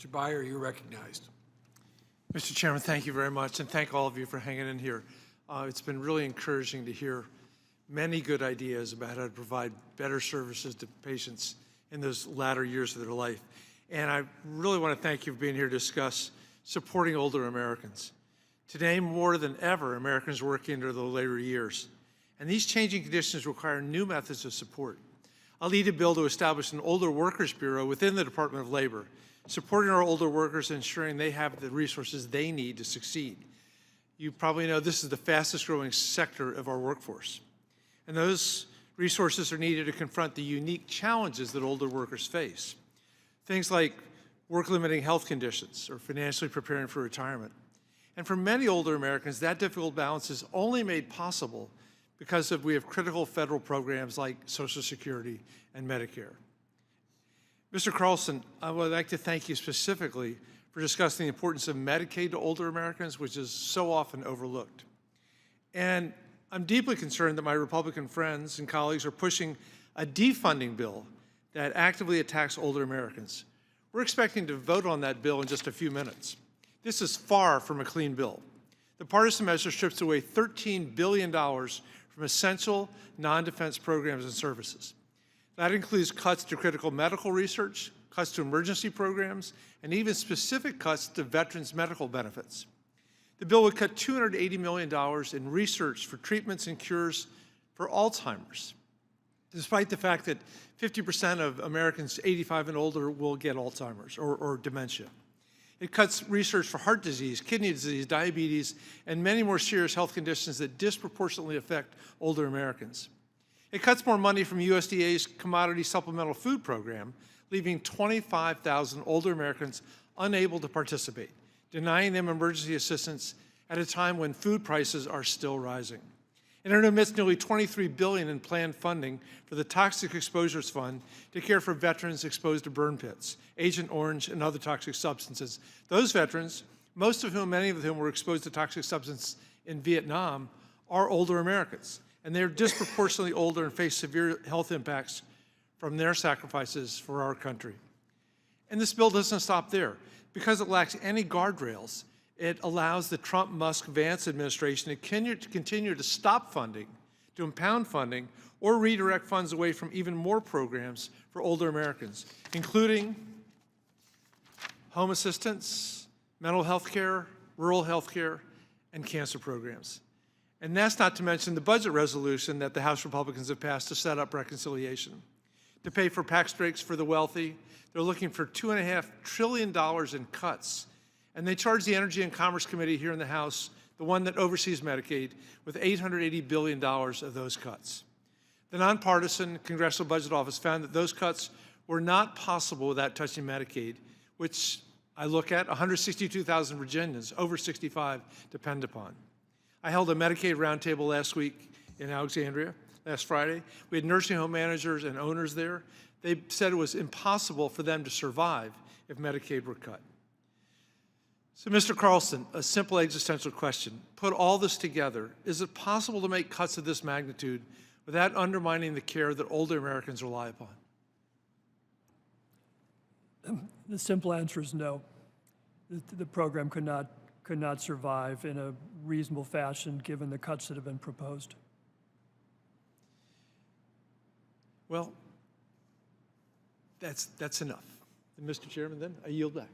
Mr. Beyer, you're recognized. Mr. Chairman, thank you very much, and thank all of you for hanging in here. It's been really encouraging to hear many good ideas about how to provide better services to patients in those latter years of their life. And I really want to thank you for being here to discuss supporting older Americans. Today, more than ever, Americans are working into their later years. And these changing conditions require new methods of support. I'll lead a bill to establish an Older Workers Bureau within the Department of Labor, supporting our older workers and ensuring they have the resources they need to succeed. You probably know this is the fastest growing sector of our workforce. And those resources are needed to confront the unique challenges that older workers face. Things like work-limiting health conditions or financially preparing for retirement. And for many older Americans, that difficult balance is only made possible because we have critical federal programs like Social Security and Medicare. Mr. Carlson, I would like to thank you specifically for discussing the importance of Medicaid to older Americans, which is so often overlooked. And I'm deeply concerned that my Republican friends and colleagues are pushing a defunding bill that actively attacks older Americans. We're expecting to vote on that bill in just a few minutes. This is far from a clean bill. The partisan measure strips away $13 billion from essential non-defense programs and services. That includes cuts to critical medical research, cuts to emergency programs, and even specific cuts to veterans' medical benefits. The bill would cut $280 million in research for treatments and cures for Alzheimer's, despite the fact that 50% of Americans 85 and older will get Alzheimer's or dementia. It cuts research for heart disease, kidney disease, diabetes, and many more serious health conditions that disproportionately affect older Americans. It cuts more money from USDA's Commodity Supplemental Food Program, leaving 25,000 older Americans unable to participate, denying them emergency assistance at a time when food prices are still rising. And it omits nearly $23 billion in planned funding for the Toxic Exposures Fund to care for veterans exposed to burn pits, Agent Orange, and other toxic substances. Those veterans, many of whom were exposed to toxic substances in Vietnam, are older Americans. And they're disproportionately older and face severe health impacts from their sacrifices for our country. And this bill doesn't stop there. Because it lacks any guardrails, it allows the Trump-Musk-Vance administration to continue to stop funding, to impound funding, or redirect funds away from even more programs for older Americans, including home assistance, mental health care, rural health care, and cancer programs. And that's not to mention the budget resolution that the House Republicans have passed to set up reconciliation. To pay for tax breaks for the wealthy, they're looking for $2.5 trillion in cuts. And they charge the Energy and Commerce Committee here in the House, the one that oversees Medicaid, with $880 billion of those cuts. The nonpartisan Congressional Budget Office found that those cuts were not possible without touching Medicaid, which I look at 162,000 Virginians over 65 depend upon. I held a Medicaid roundtable last week in Alexandria, last Friday. We had nursing home managers and owners there. They said it was impossible for them to survive if Medicaid were cut. So, Mr. Carlson, a simple existential question. Put all this together, is it possible to make cuts of this magnitude without undermining the care that older Americans rely upon? The simple answer is no. The program could not survive in a reasonable fashion given the cuts that have been proposed. Well, that's enough. And Mr. Chairman, then I yield back.